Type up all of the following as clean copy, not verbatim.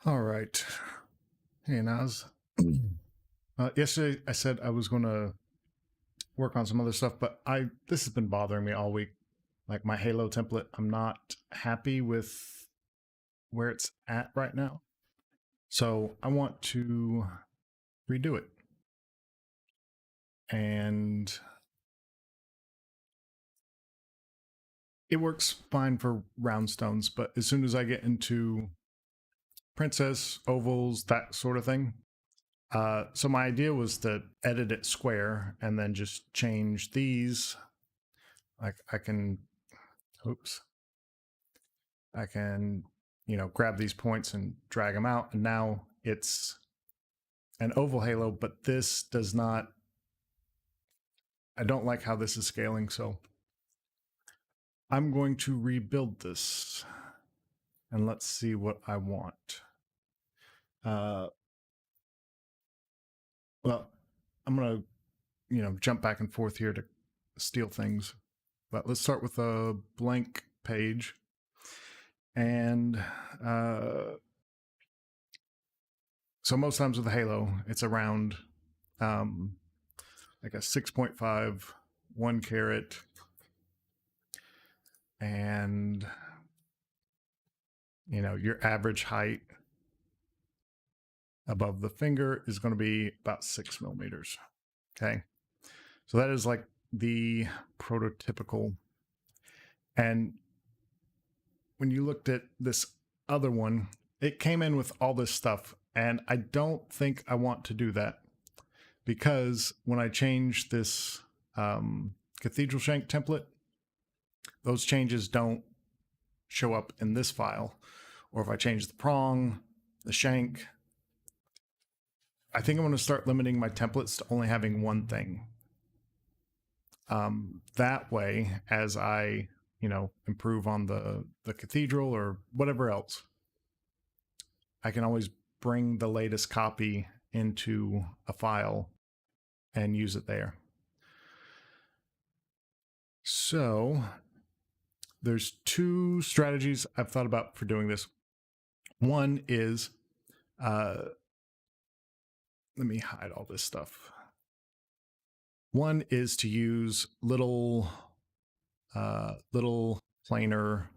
All right. Hey, Naz. Yesterday I said I was going to work on some other stuff, but this has been bothering me all week. Like my Halo template, I'm not happy with where it's at right now. So I want to redo it. And it works fine for round stones, but as soon as I get into princess, ovals, that sort of thing, so my idea was to edit it square and then just change these. Like I can, oops, I can, grab these points and drag them out. And now it's an oval halo, but this does not, I don't like how this is scaling. So I'm going to rebuild this and let's see what I want. Well, I'm going to, jump back and forth here to steal things, but let's start with a blank page. And so most times with the halo, it's around like a 6.5, 1 carat, and your average height above the finger is going to be about 6 millimeters. Okay, so that is like the prototypical. And when you looked at this other one, it came in with all this stuff, and I don't think I want to do that, because when I change this cathedral shank template, those changes don't show up in this file. Or if I change the prong, the shank, I think I'm going to start limiting my templates to only having one thing. That way, as I, improve on the cathedral or whatever else, I can always bring the latest copy into a file and use it there. So there's two strategies I've thought about for doing this. One is, let me hide all this stuff. One is to use little planar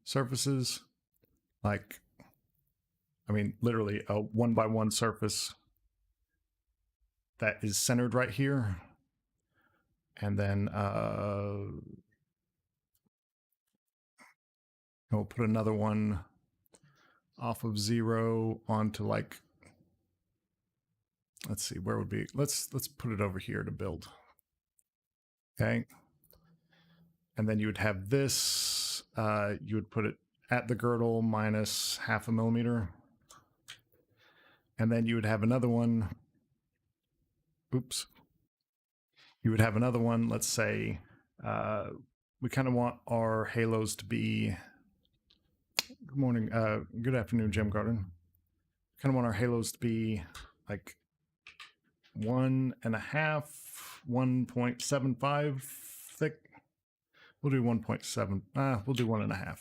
surfaces, like, literally a 1x1 surface that is centered right here. And then we'll put another one off of 0 onto, like, let's see, where would be, let's put it over here to build. Okay. And then you would have this, you would put it at the girdle minus 0.5 millimeter. And then you would have another one. Oops. You would have another one, let's say, we kind of want our halos to be, good morning, good afternoon, Gem Garden. Kind of want our halos to be like 1.5, 1.75 thick. We'll do 1.7, we'll do 1.5.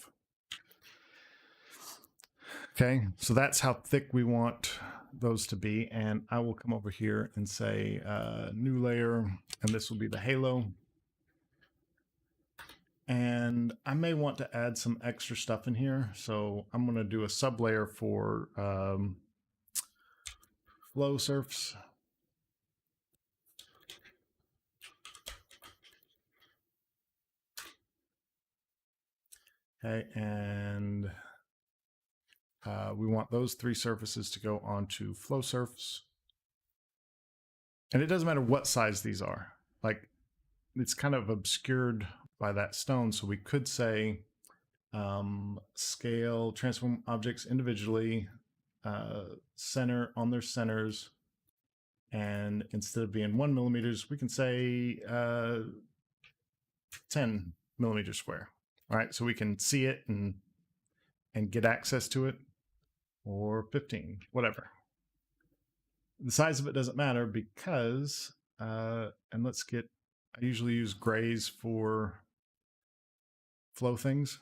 Okay, so that's how thick we want those to be. And I will come over here and say new layer, and this will be the halo. And I may want to add some extra stuff in here. So I'm going to do a sub layer for flow surfs. Okay, and we want those 3 surfaces to go onto flow surfs. And it doesn't matter what size these are. Like, it's kind of obscured by that stone. So we could say scale, transform objects individually, center on their centers. And instead of being 1 millimeters, we can say 10 millimeters square. All right, so we can see it and get access to it, or 15, whatever. The size of it doesn't matter because, and let's get, I usually use grays for flow things.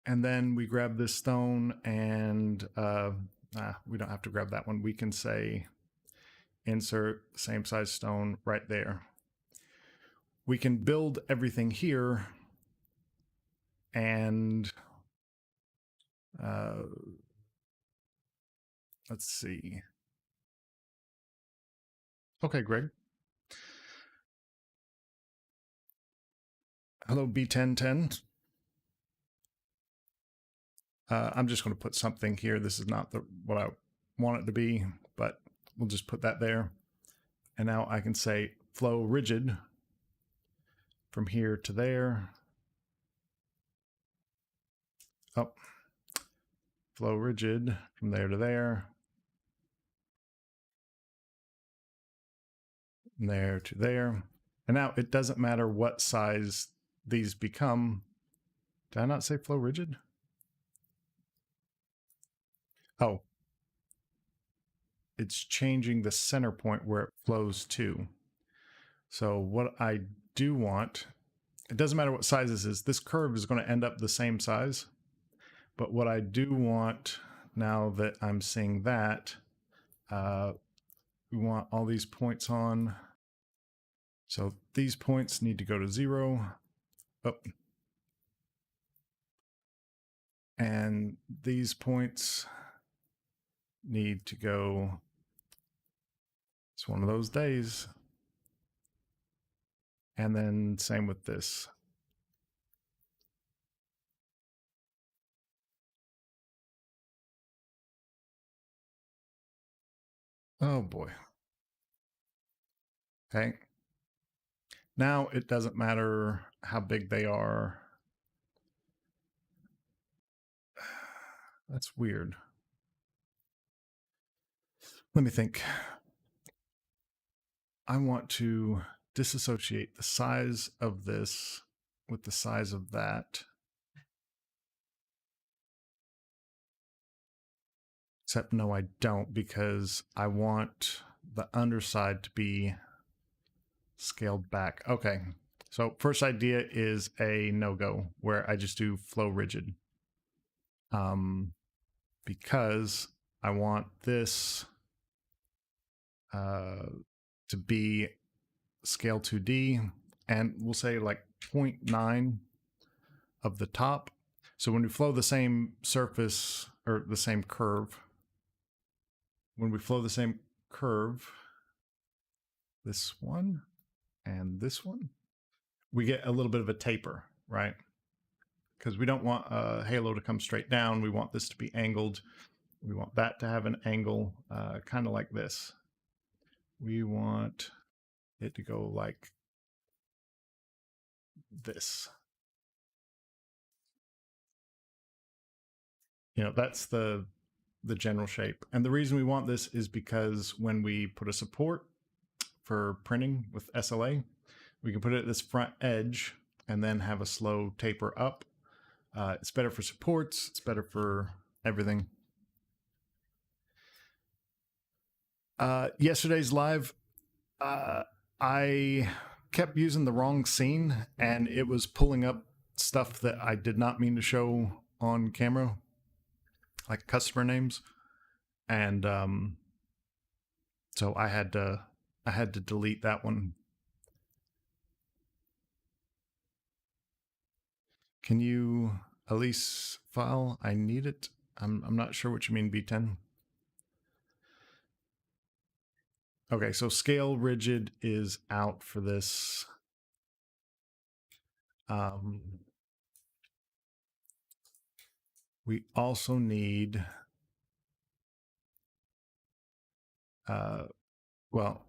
And then we grab this stone and we don't have to grab that one. We can say insert same size stone right there. We can build everything here and let's see. Okay, Greg. Hello, B1010. I'm just going to put something here. This is not what I want it to be, but we'll just put that there. And now I can say flow rigid from here to there. Oh, flow rigid from there to there. From there to there. And now it doesn't matter what size these become. Did I not say flow rigid? Oh, it's changing the center point where it flows to. So what I do want, it doesn't matter what size this is. This curve is going to end up the same size. But what I do want, now that I'm seeing that, we want all these points on. So these points need to go to 0. Oh. And these points need to go, it's one of those days. And then same with this. Oh boy. Okay. Now it doesn't matter how big they are. That's weird. Let me think. I want to disassociate the size of this with the size of that. Except no, I don't, because I want the underside to be scaled back. Okay, so first idea is a no-go where I just do flow rigid. Because I want this to be scale 2D, and we'll say like 0.9 of the top. So when we flow the same surface or the same curve, when we flow the same curve, this one and this one, we get a little bit of a taper, right? Because we don't want a halo to come straight down. We want this to be angled. We want that to have an angle, kind of like this. We want it to go like this. You know, that's the general shape. And the reason we want this is because when we put a support for printing with SLA, we can put it at this front edge and then have a slow taper up. It's better for supports. It's better for everything. Yesterday's live, I kept using the wrong scene and it was pulling up stuff that I did not mean to show on camera, like customer names. And so I had to delete that one. Can you at least file? I need it. I'm not sure what you mean, B10. Okay, so scale rigid is out for this. We also need, well,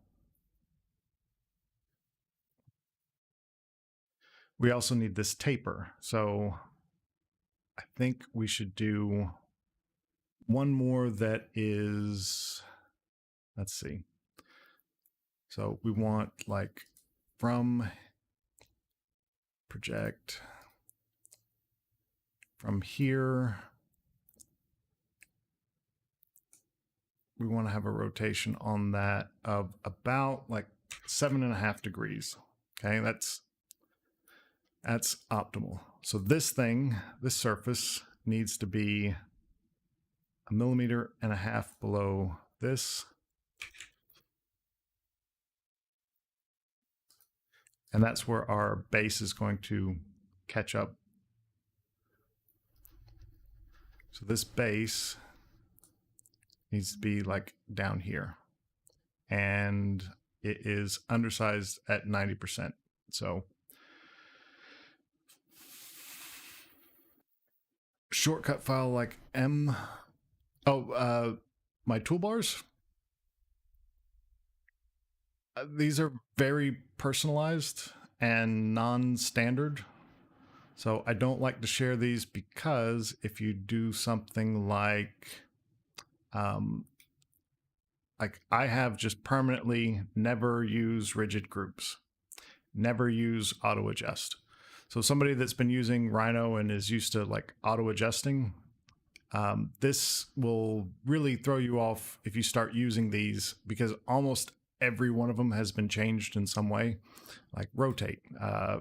we also need this taper. So I think we should do one more that is, let's see. So we want like from project from here. We want to have a rotation on that of about like 7.5 degrees. Okay, that's That's optimal. So this thing, this surface needs to be 1.5 millimeters below this. And that's where our base is going to catch up. So this base needs to be like down here. And it is undersized at 90%. So shortcut file like M. Oh, my toolbars. These are very personalized and non-standard. So I don't like to share these because if you do something like I have just permanently never use rigid groups, never use auto adjust. So somebody that's been using Rhino and is used to like auto adjusting, this will really throw you off if you start using these, because almost every one of them has been changed in some way. Like rotate,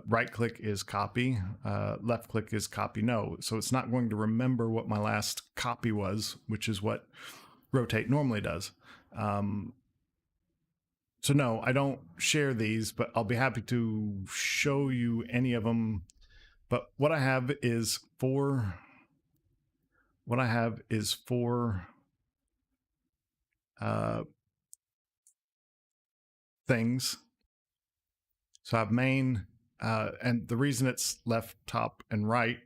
right click is copy, left click is copy no. So it's not going to remember what my last copy was, which is what rotate normally does. So no, I don't share these, but I'll be happy to show you any of them. But what I have is four things. So I have main, and the reason it's left, top, and right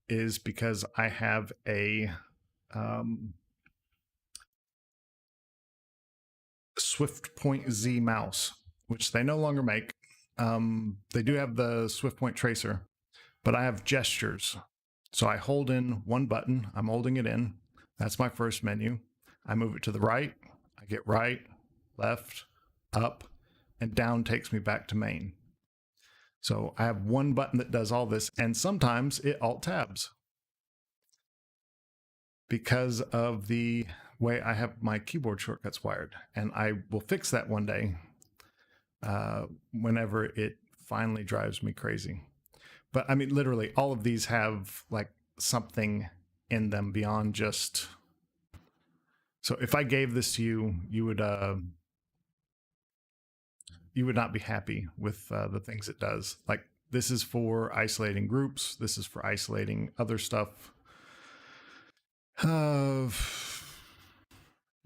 is because I have a Swift Point Z mouse, which they no longer make. They do have the Swift Point tracer, but I have gestures. So I hold in one button, I'm holding it in. That's my first menu. I move it to the right, I get right, left, up, and down takes me back to main. So I have one button that does all this, and sometimes it alt tabs because of the way I have my keyboard shortcuts wired. And I will fix that one day whenever it finally drives me crazy. But I mean, literally, all of these have like something in them beyond just. So if I gave this to you, you would not be happy with the things it does. Like this is for isolating groups. This is for isolating other stuff.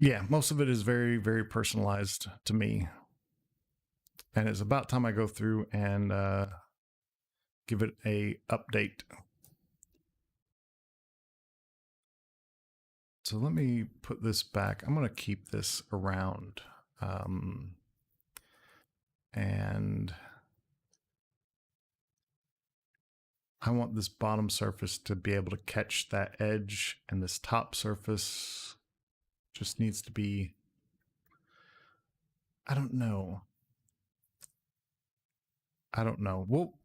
Yeah, most of it is very, very personalized to me. And it's about time I go through and give it a update. So let me put this back. I'm going to keep this around. And I want this bottom surface to be able to catch that edge, and this top surface just needs to be, I don't know. Well,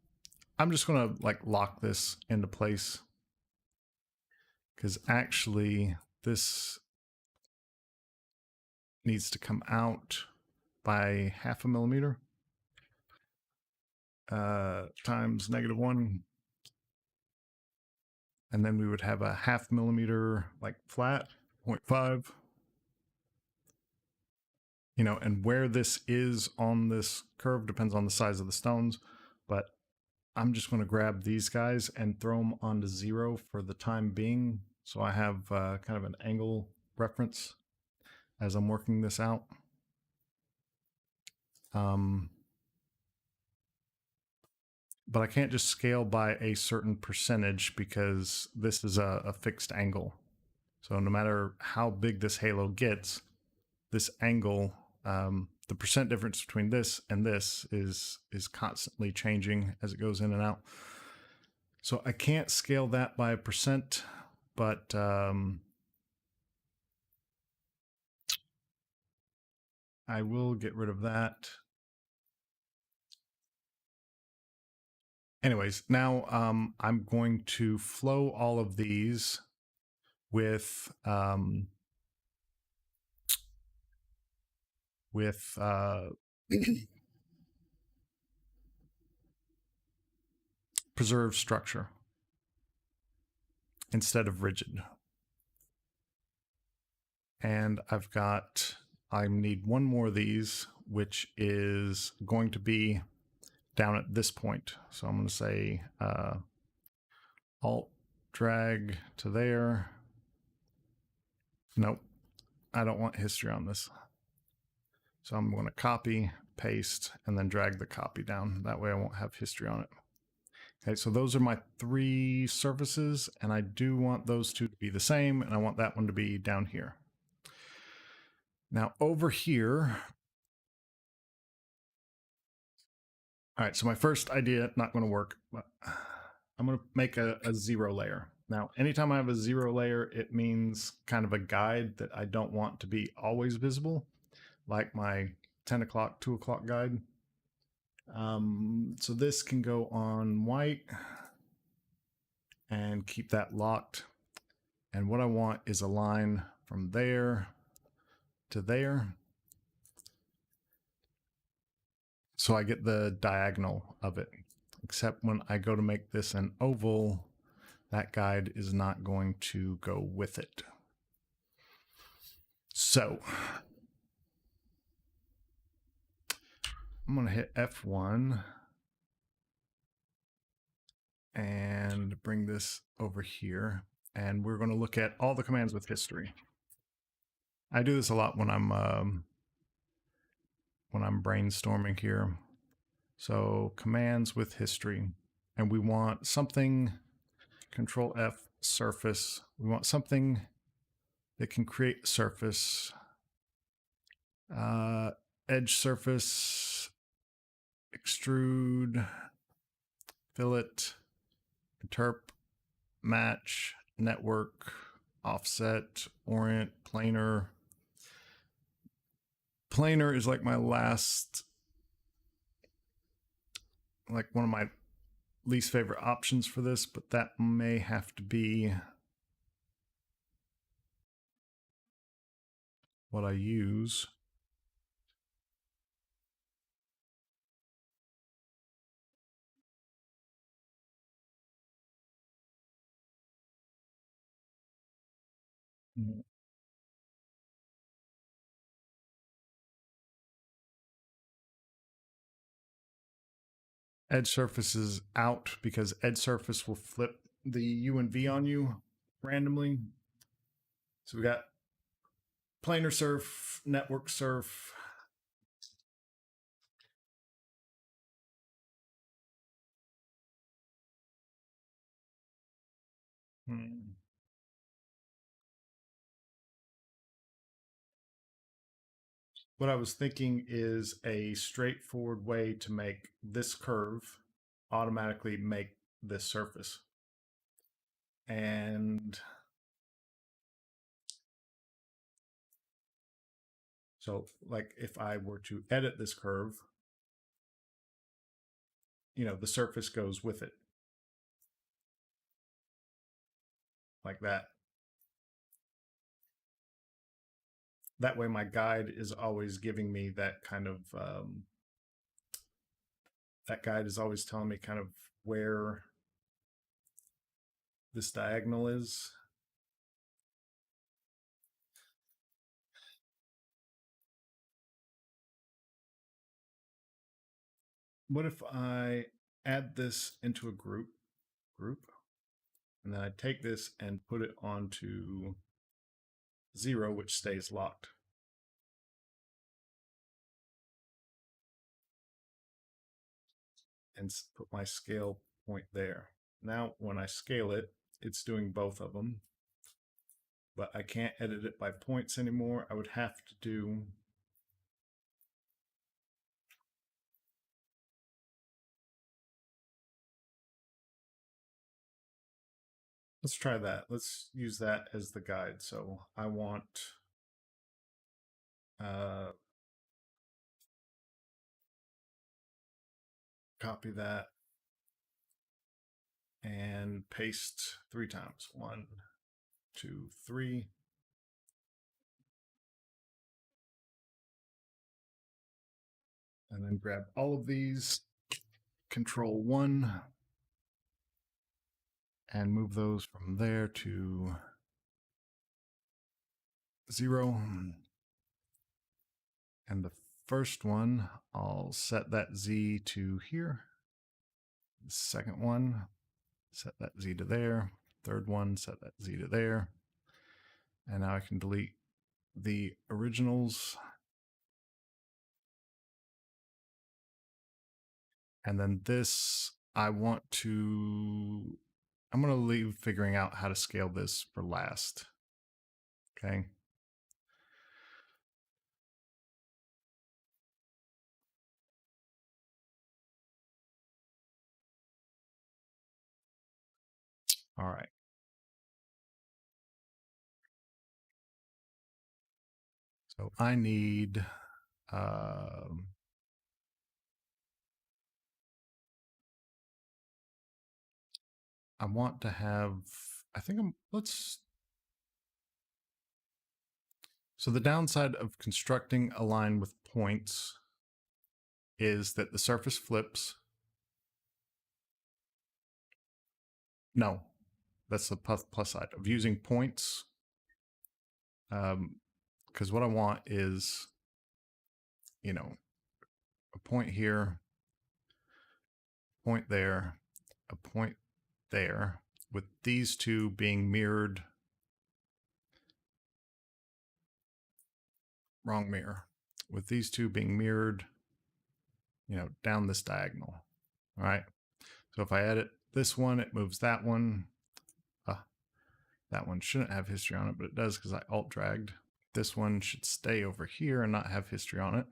I'm just going to like lock this into place, because actually this needs to come out by 0.5 millimeter times -1. And then we would have a 0.5 millimeter like flat, 0.5. You know, and where this is on this curve depends on the size of the stones, but I'm just going to grab these guys and throw them onto 0 for the time being. So I have kind of an angle reference as I'm working this out. But I can't just scale by a certain percentage because this is a fixed angle. So no matter how big this halo gets, this angle, the percent difference between this and this is constantly changing as it goes in and out. So I can't scale that by a percent, but I will get rid of that. Anyways, now I'm going to flow all of these with preserve structure instead of rigid. And I need one more of these, which is going to be down at this point. So I'm going to say Alt drag to there. Nope, I don't want history on this. So I'm going to copy, paste, and then drag the copy down. That way I won't have history on it. Okay, so those are my 3 surfaces, and I do want those 2 to be the same, and I want that one to be down here. Now over here, all right, so my first idea, not going to work, but I'm going to make a 0 layer. Now, anytime I have a 0 layer, it means kind of a guide that I don't want to be always visible, like my 10 o'clock, 2 o'clock guide. So this can go on white and keep that locked. And what I want is a line from there to there. So I get the diagonal of it, except when I go to make this an oval, that guide is not going to go with it. So I'm going to hit F1 and bring this over here. And we're going to look at all the commands with history. I do this a lot when I'm brainstorming here. So commands with history, and we want something, Control F, surface. We want something that can create a surface, edge surface, extrude, fillet, interp, match, network, offset, orient, planar. Planar is like my last, like one of my least favorite options for this, but that may have to be what I use. Edge surface is out because edge surface will flip the U and V on you randomly. So we got planar surf, network surf. What I was thinking is a straightforward way to make this curve automatically make this surface. And so like if I were to edit this curve, you know, the surface goes with it. Like that. That way my guide is always giving me that kind of, that guide is always telling me kind of where this diagonal is. What if I add this into a group, and then I take this and put it onto 0, which stays locked. And put my scale point there. Now, when I scale it, it's doing both of them, but I can't edit it by points anymore. I would have to do let's try that. Let's use that as the guide. So I want copy that and paste 3 times. 1, 2, 3. And then grab all of these, Control 1, and move those from there to 0. And the first one, I'll set that Z to here. The second one, set that Z to there. Third one, set that Z to there. And now I can delete the originals. And then this, I'm going to leave figuring out how to scale this for last. Okay. All right. So I need, I want to have, so the downside of constructing a line with points is that the surface flips. No, that's the plus side of using points. Because what I want is, a point here, point there, a point there, with these two being mirrored. Wrong mirror. With these two being mirrored, down this diagonal. All right. So if I edit this one, it moves that one. That one shouldn't have history on it, but it does because I alt dragged. This one should stay over here and not have history on it.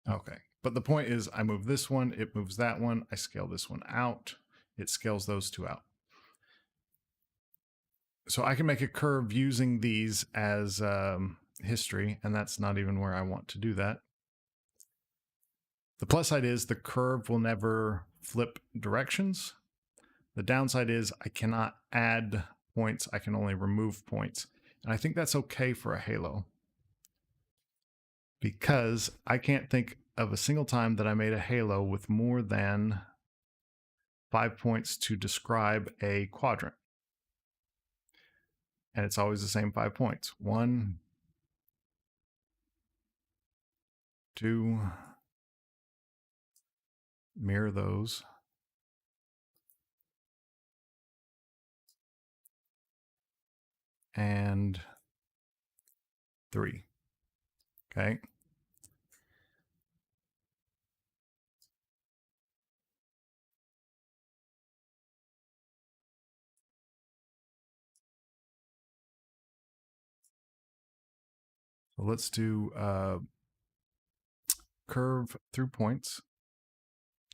Okay. But the point is I move this one, it moves that one, I scale this one out, it scales those two out. So I can make a curve using these as history, and that's not even where I want to do that. The plus side is the curve will never flip directions. The downside is I cannot add points, I can only remove points. And I think that's okay for a halo, because I can't think of a single time that I made a halo with more than 5 points to describe a quadrant. And it's always the same 5 points. 1, 2, mirror those. And 3. Okay. So let's do curve through points.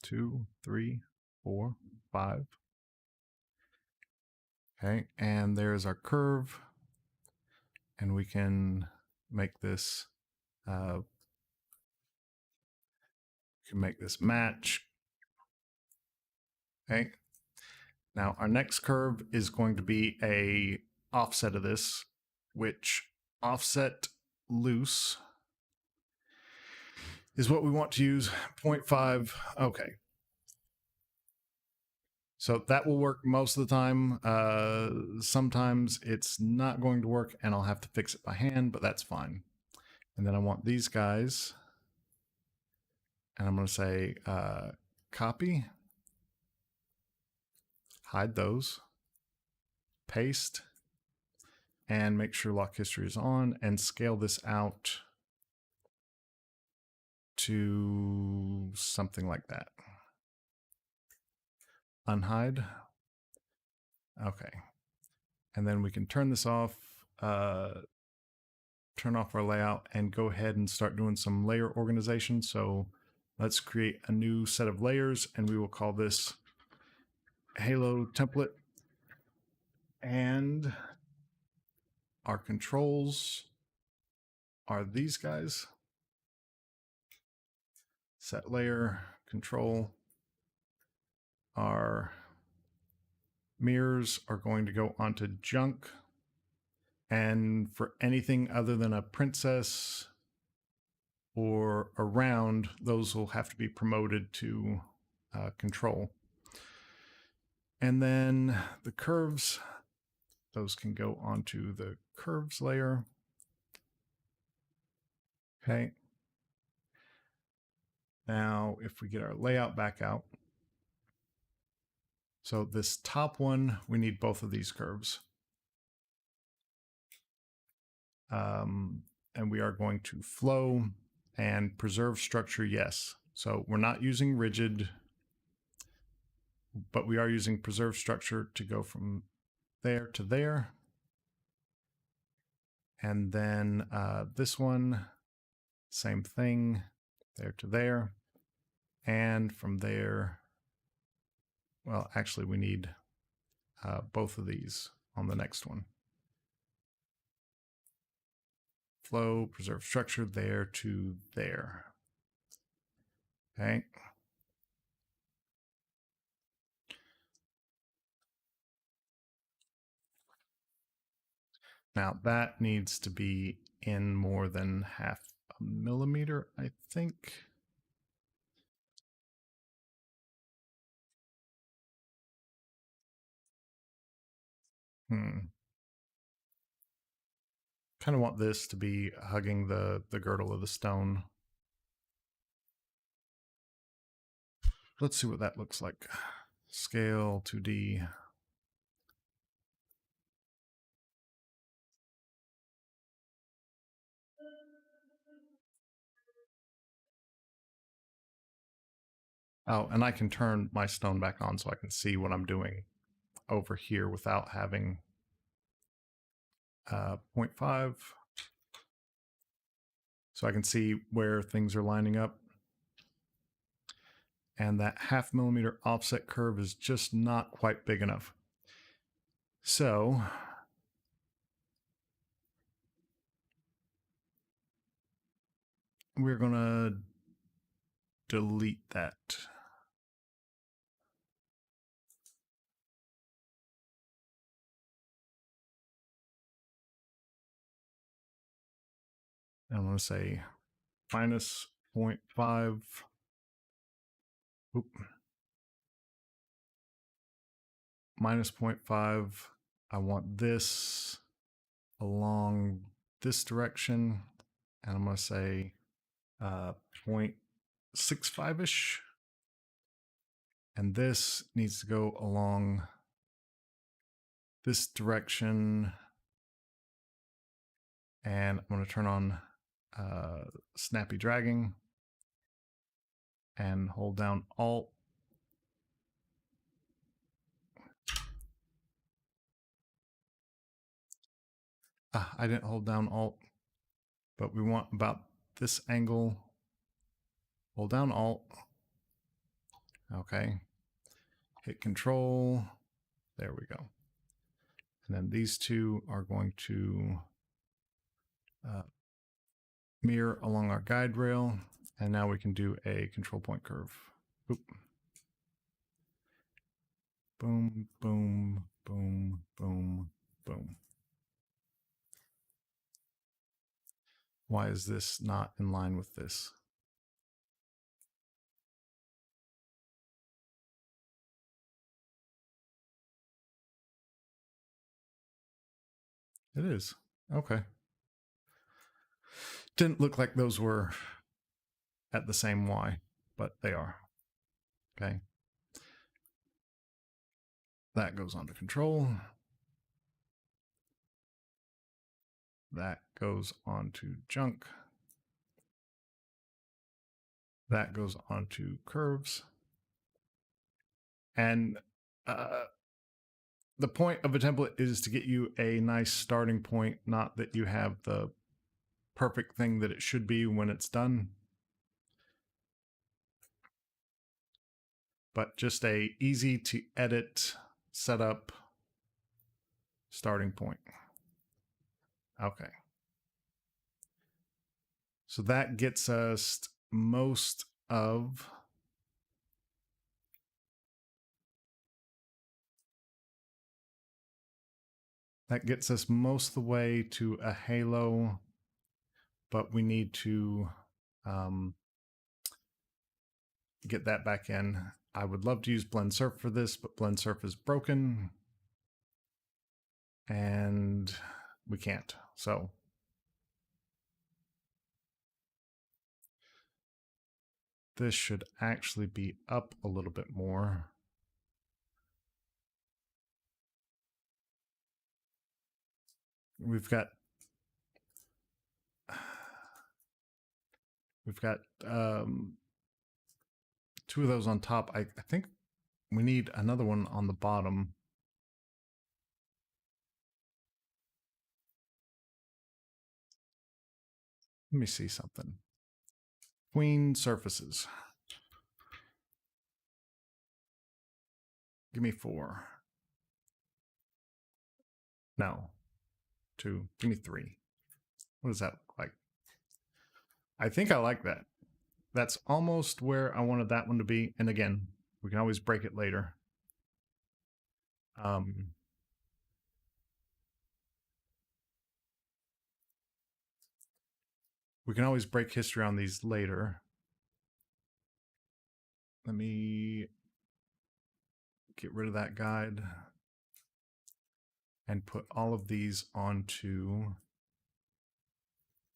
2, 3, 4, 5. Okay, and there's our curve. And we can make this match. Okay. Now our next curve is going to be a offset of this, which offset loose is what we want to use. 0.5. Okay. So that will work most of the time. Sometimes it's not going to work and I'll have to fix it by hand, but that's fine. And then I want these guys, and I'm going to say copy, hide those, paste, and make sure lock history is on, and scale this out to something like that. Unhide. Okay. And then we can turn this off, turn off our layout, and go ahead and start doing some layer organization. So let's create a new set of layers, and we will call this Halo template. And our controls are these guys. Set layer, control. Our mirrors are going to go onto junk. And for anything other than a princess or a round, those will have to be promoted to control. And then the curves, those can go onto the curves layer. Okay. Now, if we get our layout back out, so this top one, we need both of these curves. And we are going to flow and preserve structure, yes. So we're not using rigid, but we are using preserve structure to go from there to there. And then this one, same thing, there to there. And from there, well, actually we need both of these on the next one. Flow, preserve structure, there to there. Okay. Now that needs to be in more than 0.5 millimeter, I think. Kind of want this to be hugging the girdle of the stone. Let's see what that looks like. Scale 2D. Oh, and I can turn my stone back on so I can see what I'm doing over here without having 0.5. So I can see where things are lining up. And that 0.5 millimeter offset curve is just not quite big enough. So we're going to delete that. I'm going to say minus 0.5. Oop. Minus 0.5. I want this along this direction. And I'm going to say 0.65-ish. And this needs to go along this direction. And I'm going to turn on snappy dragging and hold down Alt. I didn't hold down Alt, but we want about this angle. Hold down Alt. Okay. Hit Control. There we go. And then these two are going to mirror along our guide rail. And now we can do a control point curve. Oop. Boom, boom, boom, boom, boom. Why is this not in line with this? It is. Okay. Didn't look like those were at the same Y, but they are. Okay. That goes on to control. That goes on to junk. That goes on to curves. And the point of a template is to get you a nice starting point, not that you have the perfect thing that it should be when it's done, but just a easy to edit, setup, starting point. Okay. So that gets us most of the way to a halo, but we need to get that back in. I would love to use blend surf for this, but blend surf is broken and we can't. So this should actually be up a little bit more. We've got two of those on top. I think we need another one on the bottom. Let me see something. Queen surfaces. Give me 4. No. 2. Give me 3. What does that look like? I think I like that. That's almost where I wanted that one to be. And again, we can always break it later. We can always break history on these later. Let me get rid of that guide and put all of these onto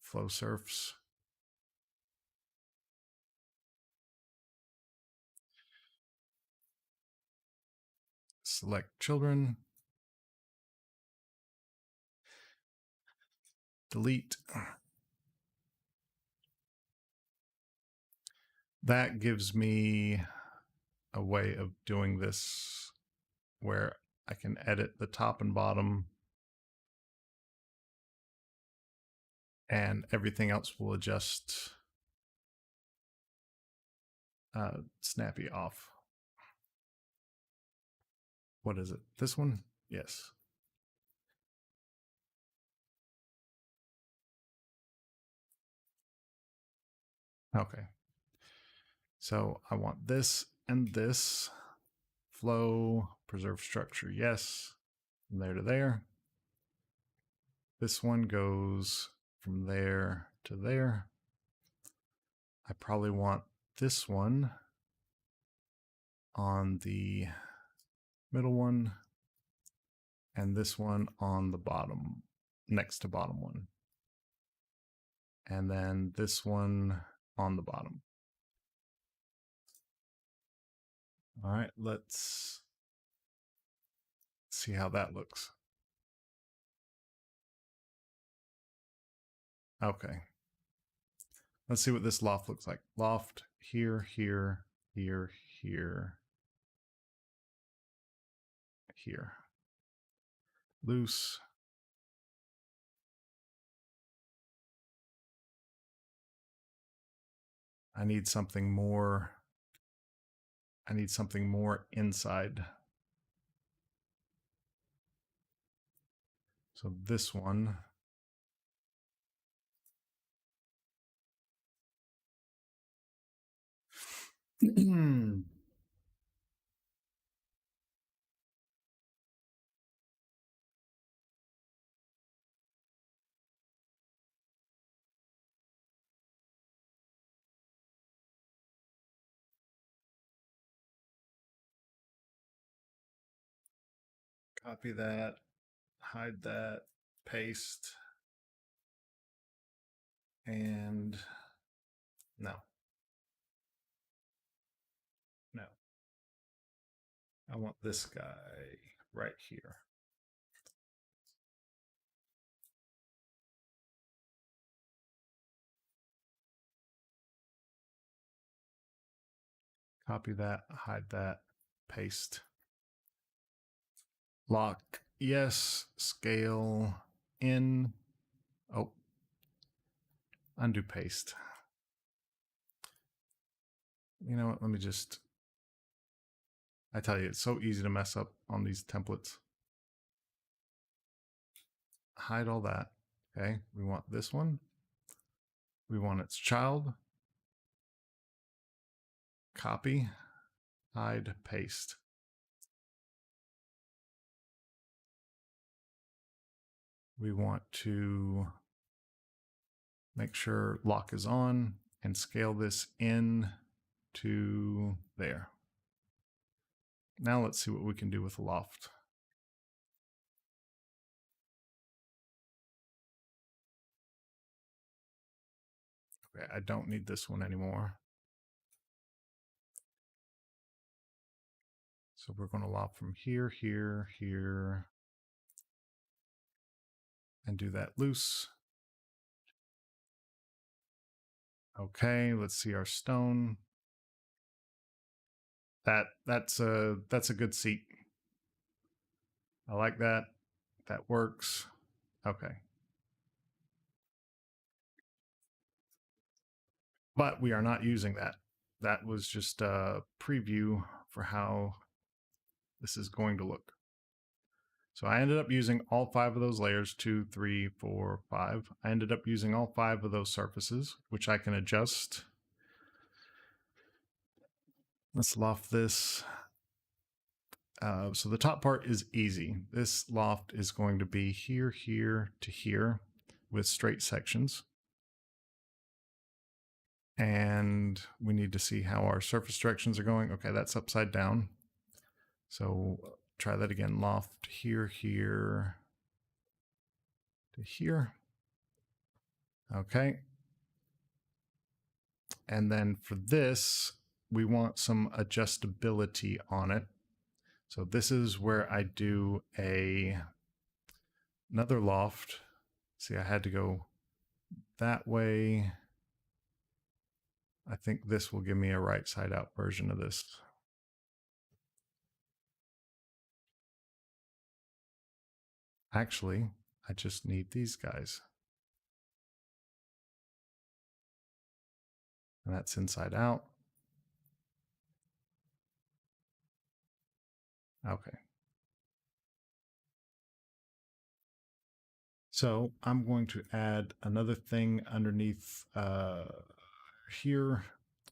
flow surfs. Select children. Delete. That gives me a way of doing this where I can edit the top and bottom and everything else will adjust snappy off. What is it? This one? Yes. Okay. So I want this and this. Flow, preserve structure, yes. From there to there. This one goes from there to there. I probably want this one on the middle one and this one on the bottom, next to bottom one. And then this one on the bottom. All right, let's see how that looks. Okay. Let's see what this loft looks like. Loft here, here, here, here, here. Loose. I need something more. I need something more inside. So this one. Copy that, hide that, paste, and no. No. I want this guy right here. Copy that, hide that, paste. Lock, yes, scale in. Oh, undo paste. You know what? Let me just. I tell you, it's so easy to mess up on these templates. Hide all that. Okay, we want this one. We want its child. Copy, hide, paste. We want to make sure lock is on and scale this in to there. Now let's see what we can do with the loft. Okay, I don't need this one anymore. So we're going to loft from here, here, here, and do that loose. Okay, let's see our stone. That's a good seat. I like that. That works. Okay. But we are not using that. That was just a preview for how this is going to look. So I ended up using all 5 of those layers, 2, 3, 4, 5. I ended up using all 5 of those surfaces, which I can adjust. Let's loft this. So the top part is easy. This loft is going to be here, here to here with straight sections. And we need to see how our surface directions are going. Okay, that's upside down. So try that again. Loft here, here to here. Okay. And then for this, we want some adjustability on it. So this is where I do another loft. See, I had to go that way. I think this will give me a right side out version of this. Actually, I just need these guys. And that's inside out. Okay. So I'm going to add another thing underneath here,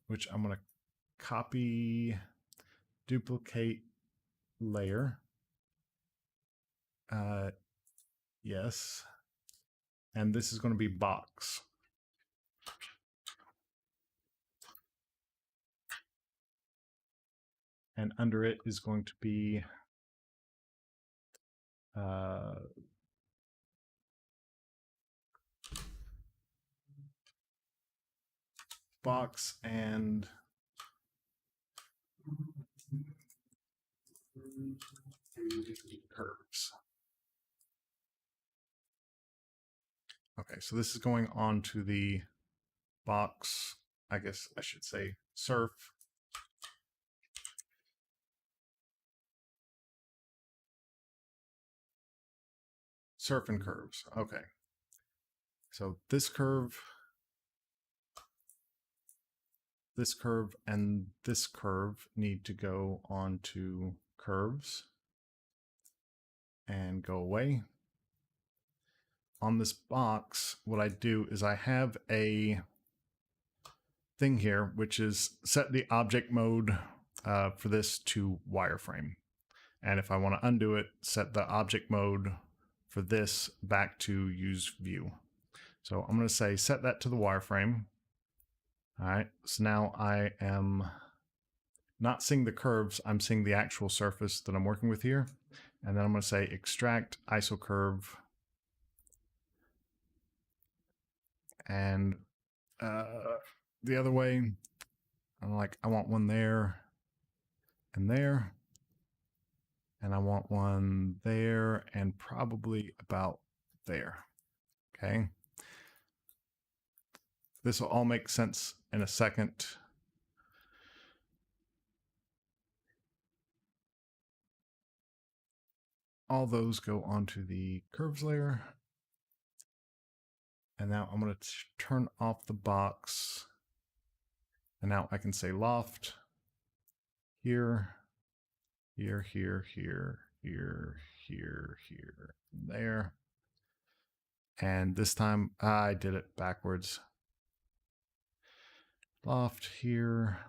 which I'm going to copy, duplicate layer. Yes. And this is going to be box. And under it is going to be box and curves. Okay, so this is going on to the box. I guess I should say surf. Surf and curves. Okay. So this curve, and this curve need to go onto curves and go away. On this box, what I do is I have a thing here, which is set the object mode for this to wireframe. And if I want to undo it, set the object mode for this back to use view. So I'm going to say set that to the wireframe. All right, so now I am not seeing the curves, I'm seeing the actual surface that I'm working with here. And then I'm going to say extract iso curve. And the other way, I'm like, I want one there and there. And I want one there and probably about there. Okay. This will all make sense in a second. All those go onto the curves layer. And now I'm going to turn off the box. And now I can say loft here, here, here, here, here, here, here, and there. And this time I did it backwards. Loft here,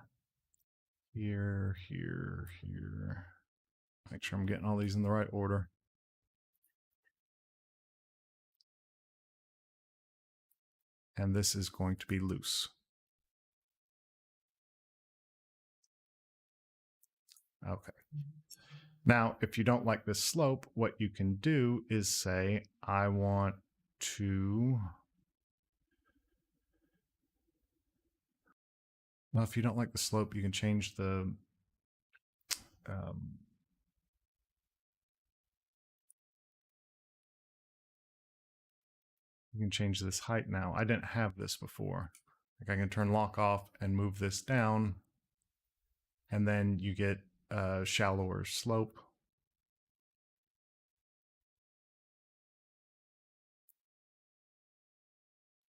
here, here, here. Make sure I'm getting all these in the right order. And this is going to be loose. Okay. Now, if you don't like this slope, what you can do is say, I want to... Well, if you don't like the slope, you can change the... you can change this height now. I didn't have this before. Like I can turn lock off and move this down, and then you get a shallower slope.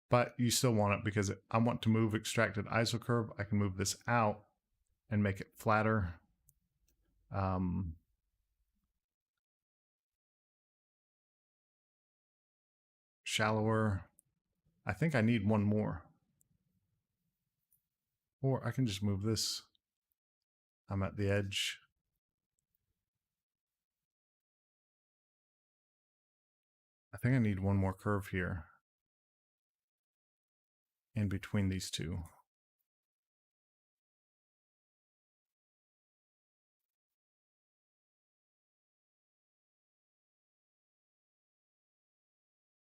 But you still want it because I want to move extracted isocurve. I can move this out and make it flatter. Shallower. I think I need one more. Or I can just move this. I'm at the edge. I think I need one more curve here in between these two.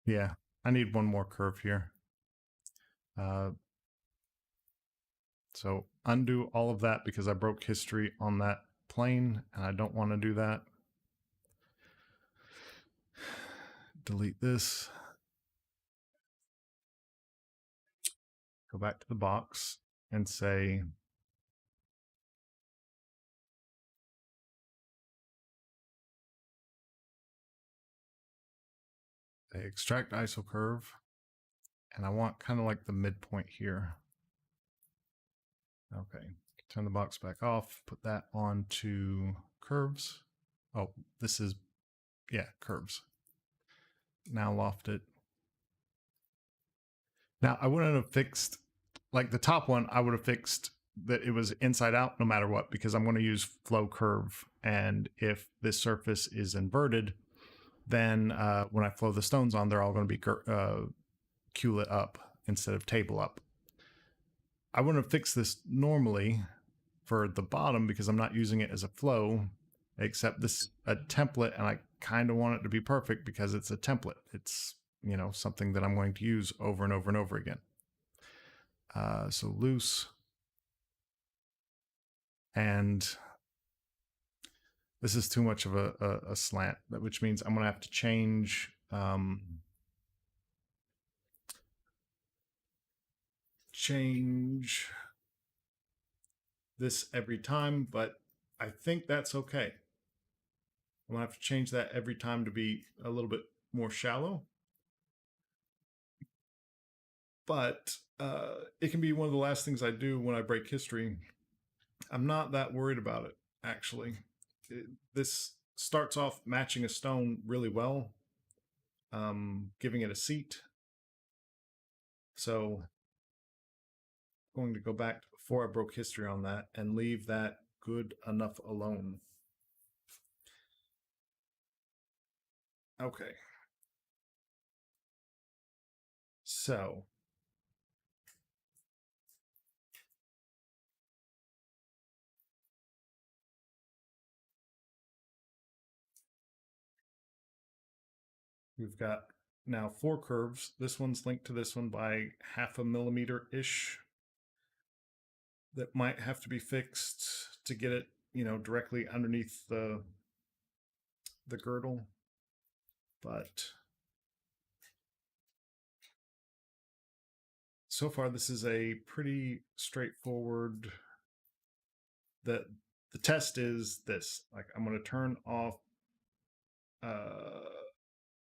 Yeah, I need one more curve here. So undo all of that because I broke history on that plane and I don't want to do that. Delete this. Go back to the box and say extract isocurve, and I want kind of like the midpoint here. Okay, turn the box back off, put that onto curves. Oh, this is, yeah, curves. Now loft it. Now I wouldn't have fixed, like the top one, I would have fixed that it was inside out no matter what, because I'm going to use flow curve. And if this surface is inverted, then when I flow the stones on, they're all going to be culet up instead of table up. I wouldn't have fixed this normally for the bottom because I'm not using it as a flow, except this is a template, and I kind of want it to be perfect because it's a template. It's, you know, something that I'm going to use over and over and over again. So loose. And this is too much of a slant, which means I'm going to have to change this every time, but I think that's okay. I'm going to have to change that every time to be a little bit more shallow. But it can be one of the last things I do when I break history. I'm not that worried about it, actually. This starts off matching a stone really well, giving it a seat. So I'm going to go back to before I broke history on that and leave that good enough alone. Okay. So we've got now 4 curves. This one's linked to this one by 0.5 millimeter-ish. That might have to be fixed to get it, you know, directly underneath the girdle. But so far, this is a pretty straightforward. The test is this. Like, I'm going to turn off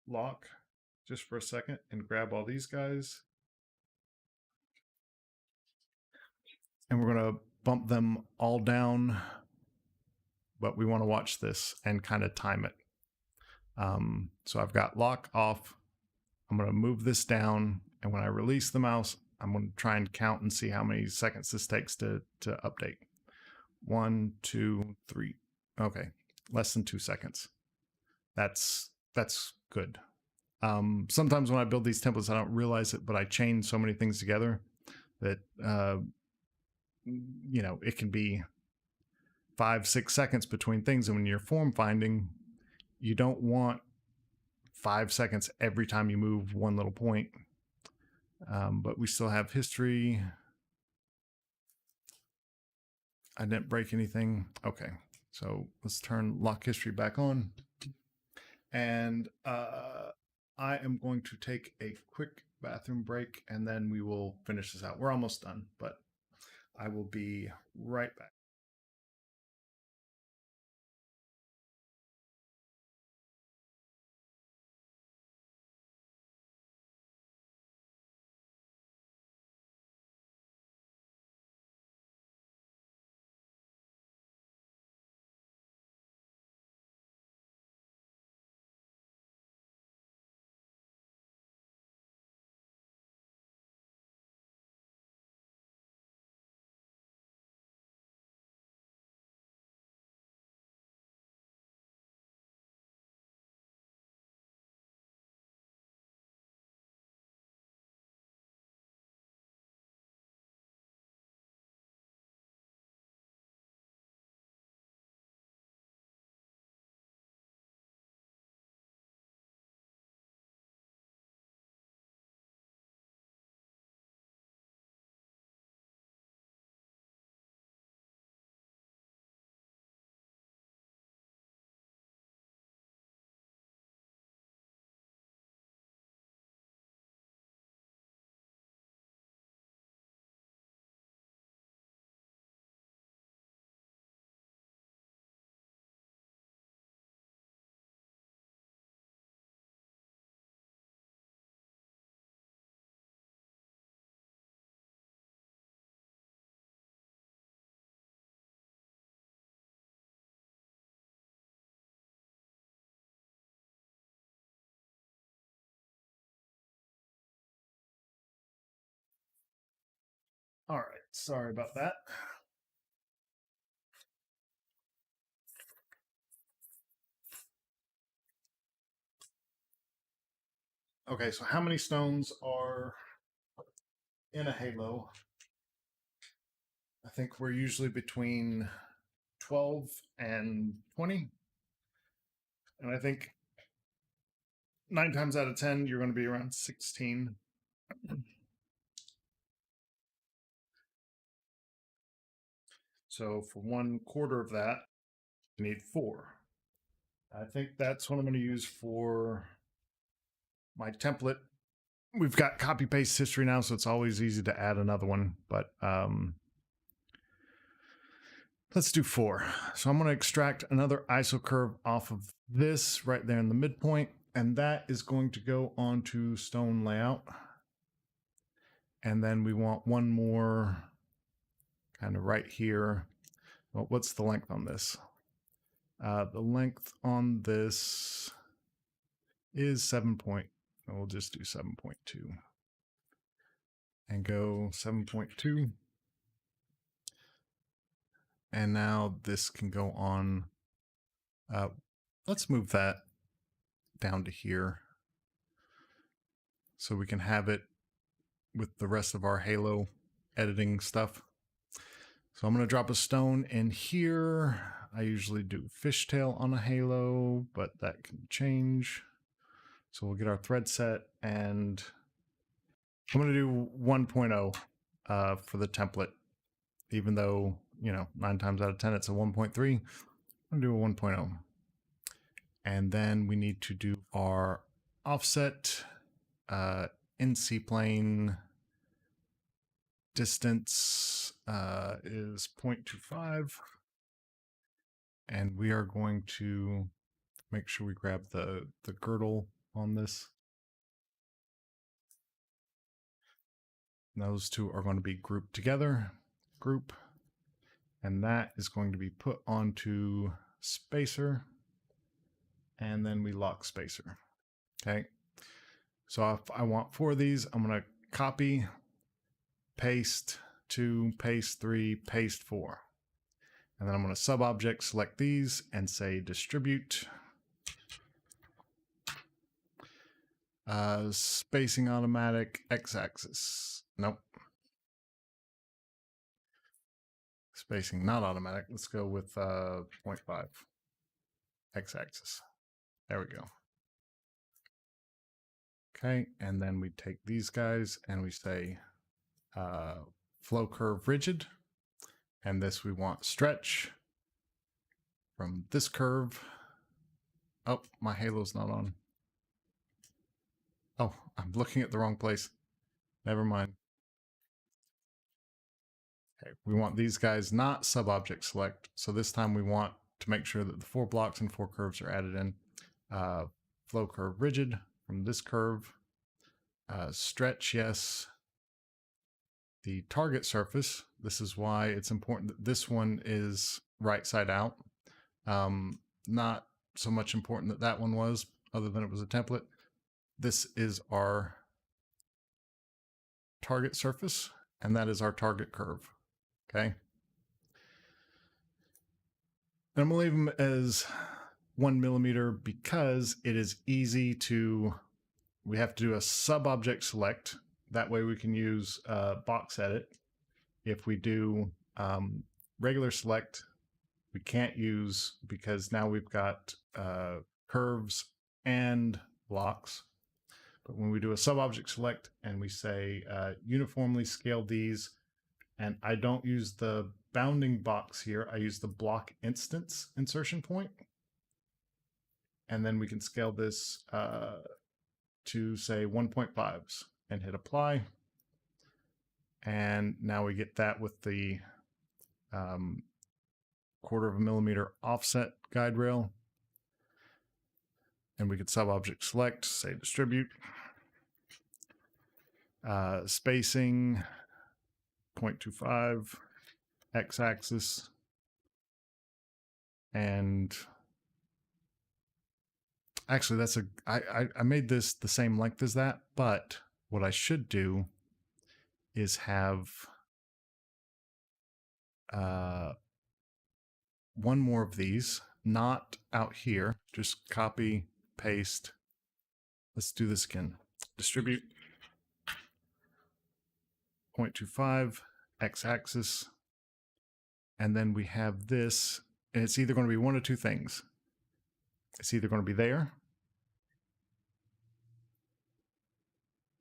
lock just for a second and grab all these guys. And we're going to bump them all down, but we want to watch this and kind of time it. So I've got lock off. I'm going to move this down, and when I release the mouse, I'm going to try and count and see how many seconds this takes to update. 1, 2, 3. Okay, less than 2 seconds. That's good. Sometimes when I build these templates, I don't realize it, but I chain so many things together that you know, it can be 5-6 seconds between things. And when you're form finding, you don't want 5 seconds every time you move one little point. But we still have history. I didn't break anything. Okay, so let's turn lock history back on. And I am going to take a quick bathroom break and then we will finish this out. We're almost done, but I will be right back. All right, sorry about that. Okay, so how many stones are in a halo? I think we're usually between 12 and 20. And I think 9 times out of 10, you're going to be around 16. So for 1/4 of that, you need 4. I think that's what I'm going to use for my template. We've got copy paste history now, so it's always easy to add another one. But let's do 4. So I'm going to extract another ISO curve off of this right there in the midpoint, and that is going to go onto stone layout. And then we want one more kind of right here. Well, what's the length on this? The length on this is 7 point. We'll just do 7.2 and go 7.2. And now this can go on. Let's move that down to here so we can have it with the rest of our halo editing stuff. So I'm going to drop a stone in here. I usually do fishtail on a halo, but that can change. So we'll get our thread set, and I'm going to do 1.0 for the template, even though, 9 times out of 10 it's a 1.3. I'm going to do a 1.0. And then we need to do our offset NC plane distance is 0.25. And we are going to make sure we grab the girdle on this. And those two are going to be grouped together, group, and that is going to be put onto spacer, and then we lock spacer. Okay, so if I want 4 of these, I'm going to copy, paste 2, paste 3, paste 4. And then I'm going to sub-object select these and say distribute. Spacing automatic, x-axis. Nope. spacing not automatic. Let's go with 0.5 x-axis. There we go. Okay, and then we take these guys and we say flow curve rigid, and this we want stretch from this curve. Oh, my halo's not on. Oh, I'm looking at the wrong place. Never mind. Okay, we want these guys not sub-object select, so this time we want to make sure that the 4 blocks and 4 curves are added in. Flow curve rigid from this curve. Stretch, yes. The target surface, this is why it's important that this one is right side out. Not so much important that that one was, other than it was a template. This is our target surface, and that is our target curve. Okay. And I'm gonna leave them as 1 millimeter because it is easy to, we have to do a sub-object select. That way we can use box edit. If we do regular select, we can't use, because now we've got curves and blocks. But when we do a sub-object select and we say uniformly scale these, and I don't use the bounding box here, I use the block instance insertion point. And then we can scale this to say 1.5s and hit apply. And now we get that with the 1/4 millimeter offset guide rail. And we could sub-object select, say distribute. Spacing 0.25, x-axis, and actually that's I made this the same length as that, but what I should do is have one more of these, not out here, just copy, paste. Let's do this again. Distribute 0.25, x-axis, and then we have this, and it's either going to be one of two things. It's either going to be there.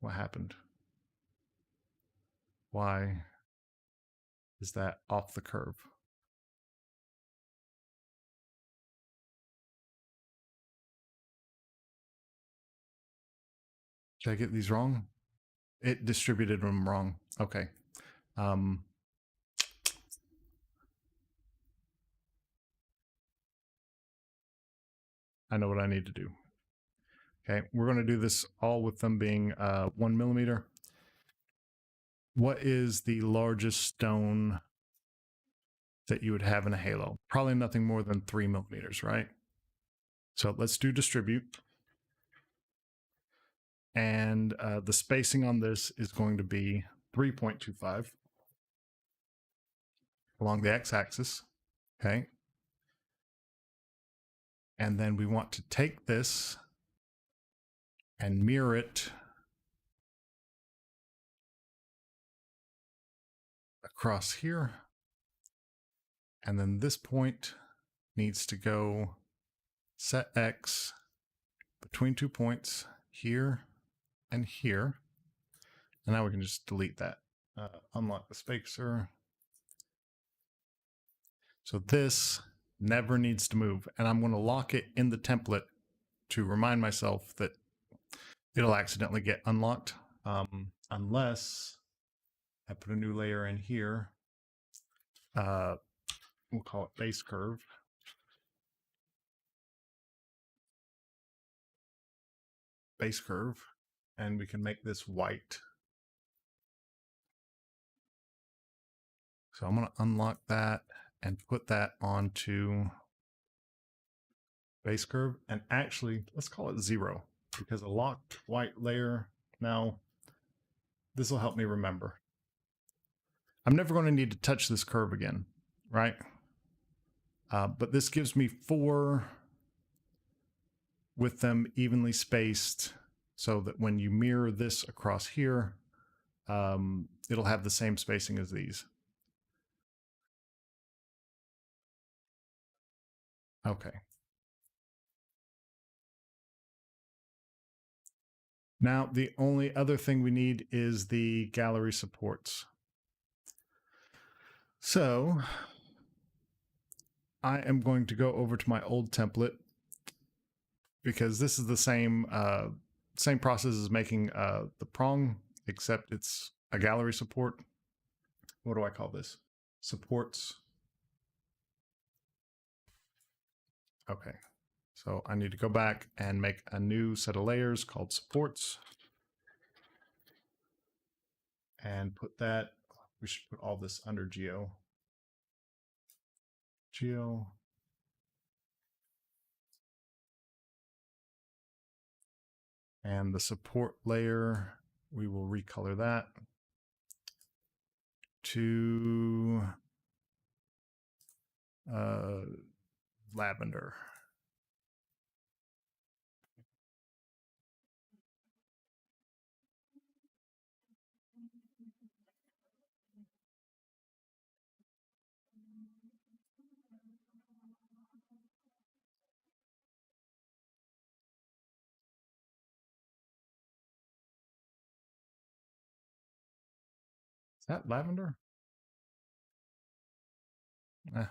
What happened? Why is that off the curve? Did I get these wrong? It distributed them wrong. Okay. I know what I need to do. Okay, we're going to do this all with them being 1 millimeter. What is the largest stone that you would have in a halo? Probably nothing more than 3 millimeters, right? So let's do distribute. And the spacing on this is going to be 3.25 along the x-axis. Okay. And then we want to take this and mirror it across here. And then this point needs to go set X between 2 points here and here. And now we can just delete that. Unlock the spacer. So this never needs to move. And I'm going to lock it in the template to remind myself that it'll accidentally get unlocked. Unless I put a new layer in here. We'll call it base curve. Base curve. And we can make this white. So I'm going to unlock that and put that onto base curve. And actually, let's call it 0 because a locked white layer. Now, this will help me remember. I'm never going to need to touch this curve again, right? But this gives me 4 with them evenly spaced so that when you mirror this across here, it'll have the same spacing as these. Okay. Now, the only other thing we need is the gallery supports. So I am going to go over to my old template because this is the same process as making the prong, except it's a gallery support. What do I call this? Supports. Okay. So I need to go back and make a new set of layers called supports. And put that, we should put all this under Geo. Geo. And the support layer, we will recolor that to lavender. Is that lavender? Eh.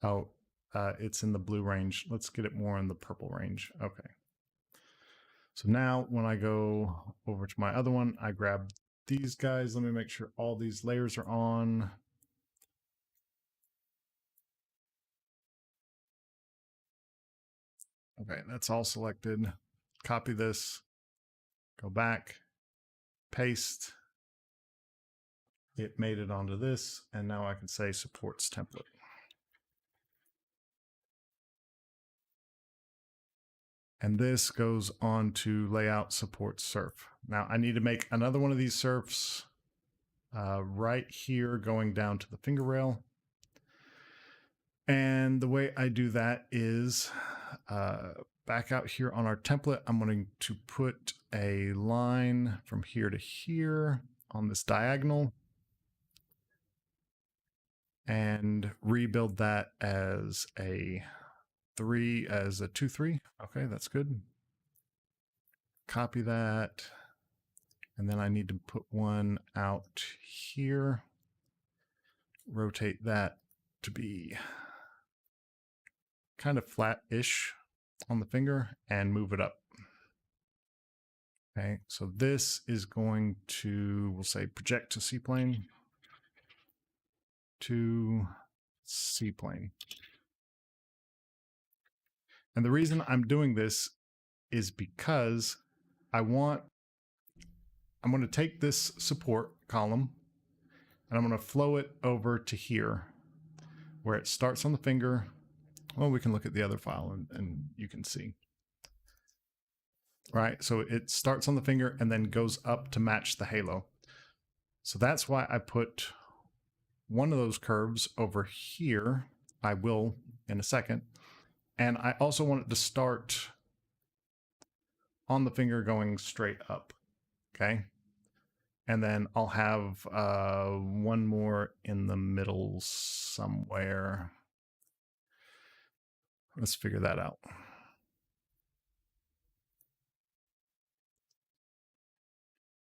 Oh, it's in the blue range. Let's get it more in the purple range. Okay. So now when I go over to my other one, I grab these guys. Let me make sure all these layers are on. Okay, that's all selected. Copy this, go back, paste. It made it onto this, and now I can say supports template. And this goes on to layout support surf. Now I need to make another one of these surfs right here going down to the finger rail. And the way I do that is back out here on our template, I'm going to put a line from here to here on this diagonal and rebuild that as a 2-3. Okay, that's good. Copy that. And then I need to put one out here. Rotate that to be kind of flat-ish on the finger and move it up. Okay, so this is going to, we'll say project to C-plane. To C-plane. And the reason I'm doing this is because I'm going to take this support column and I'm going to flow it over to here where it starts on the finger. Well, we can look at the other file and you can see. Right, so it starts on the finger and then goes up to match the halo. So that's why I put one of those curves over here. I will in a second. And I also want it to start on the finger going straight up. Okay. And then I'll have one more in the middle somewhere. Let's figure that out.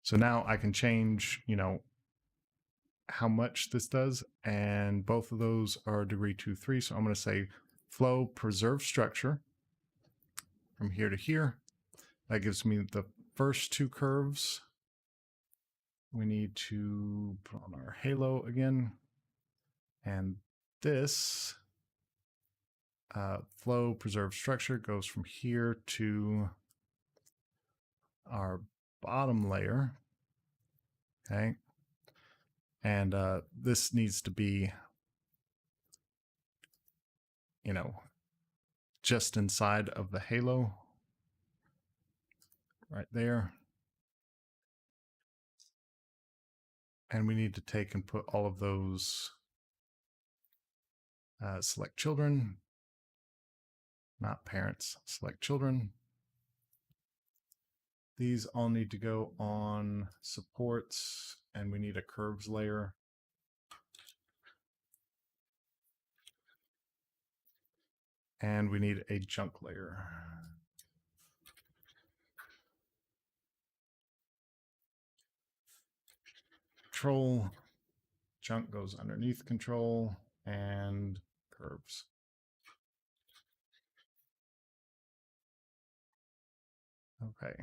So now I can change, how much this does. And both of those are degree 2-3. So I'm going to say flow preserve structure from here to here. That gives me the first two curves. We need to put on our halo again. And this flow preserve structure goes from here to our bottom layer. Okay. And this needs to be, just inside of the halo right there. And we need to take and put all of those, select children, not parents, select children. These all need to go on supports, and we need a curves layer. And we need a junk layer. Control, junk goes underneath control, and curves. Okay,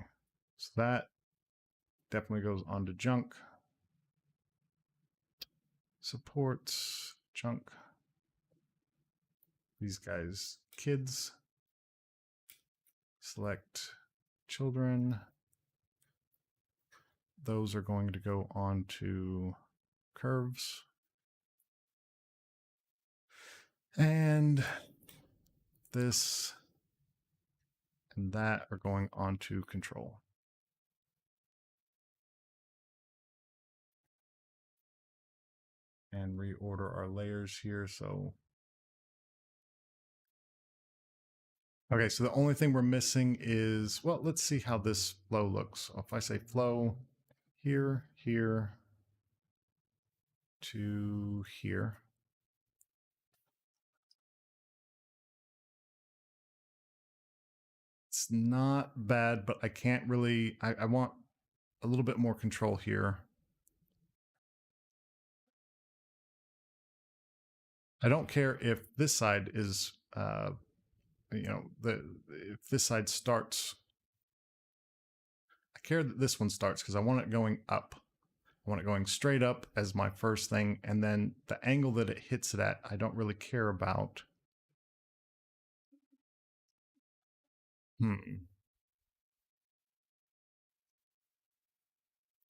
so that definitely goes onto junk. Supports, junk. These guys, kids. Select children. Those are going to go onto curves. And this and that are going onto control. And reorder our layers here. So, okay, so the only thing we're missing is, well, let's see how this flow looks. If I say flow here, here to here. It's not bad, but I can't really, I want a little bit more control here. I don't care if this side is, you know, if this side starts. I care that this one starts because I want it going up. I want it going straight up as my first thing, and then the angle that it hits it at, I don't really care about.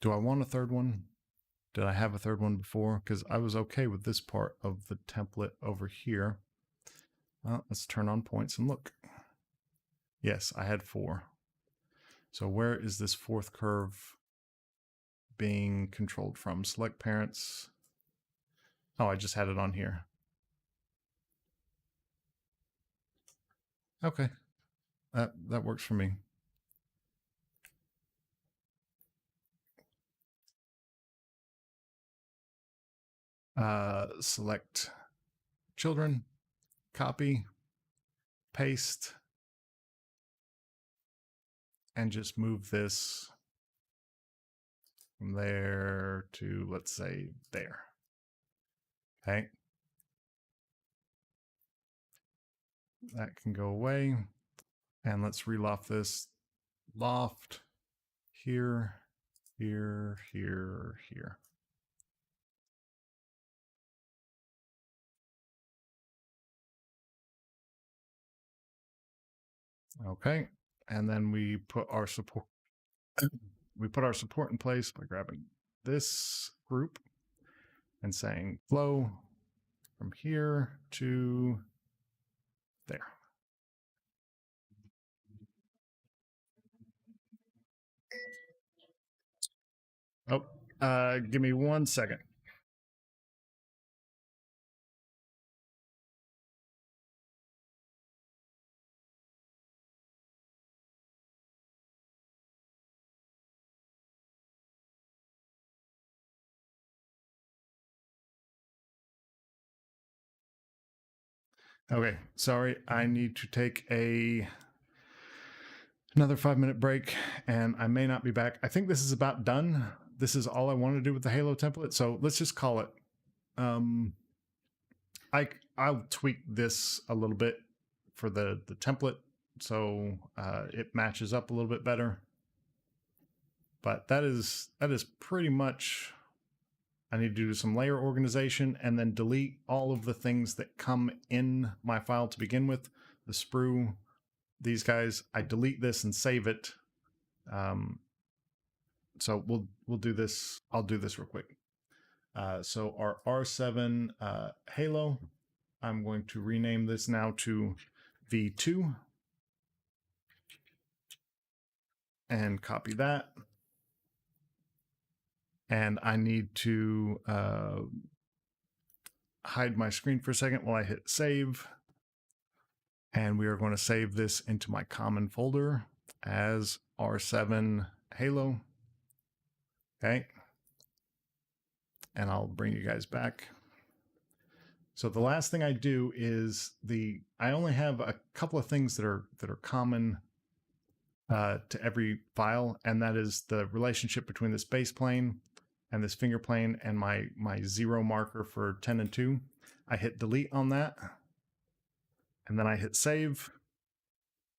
Do I want a third one? Did I have a third one before? Because I was okay with this part of the template over here. Well, let's turn on points and look. Yes, I had 4. So where is this fourth curve being controlled from? Select parents. Oh, I just had it on here. Okay, that works for me. Select children, copy, paste, and just move this from there to, let's say, there. Okay. That can go away. And let's reloft this. Loft here, here, here, here. Okay. And then we put our support in place by grabbing this group and saying flow from here to there. Oh, give me 1 second. Okay, sorry, I need to take another 5-minute break, and I may not be back. I think this is about done. This is all I want to do with the Halo template, so let's just call it. I'll tweak this a little bit for the template so it matches up a little bit better. But that is pretty much. I need to do some layer organization and then delete all of the things that come in my file to begin with. The sprue, these guys, I delete this and save it. So we'll do this. I'll do this real quick. So our R7 Halo, I'm going to rename this now to V2 and copy that. And I need to hide my screen for a second while I hit save. And we are going to save this into my common folder as R7 halo. Okay. And I'll bring you guys back. So the last thing I do is I only have a couple of things that are common to every file, and that is the relationship between this base plane and this finger plane and my 0 marker for 10 and 2. I hit delete on that, and then I hit save,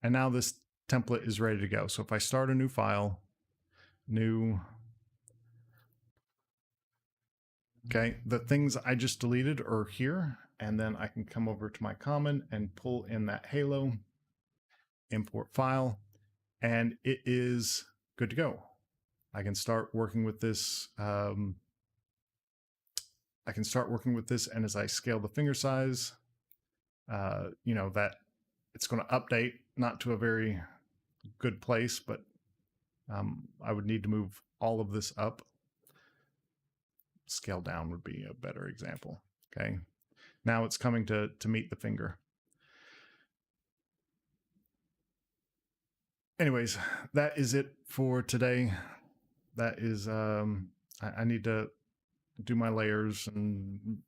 and now this template is ready to go. So if I start a new file, new, okay, the things I just deleted are here, and then I can come over to my common and pull in that halo, import file, and it is good to go. I can start working with this. I can start working with this, and as I scale the finger size, you know, that it's going to update, not to a very good place, but I would need to move all of this up. Scale down would be a better example. Okay. Now it's coming to meet the finger. Anyways, that is it for today. That is, I need to do my layers and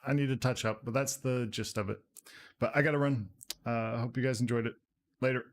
I need to touch up, but that's the gist of it. But I got to run. I hope you guys enjoyed it. Later.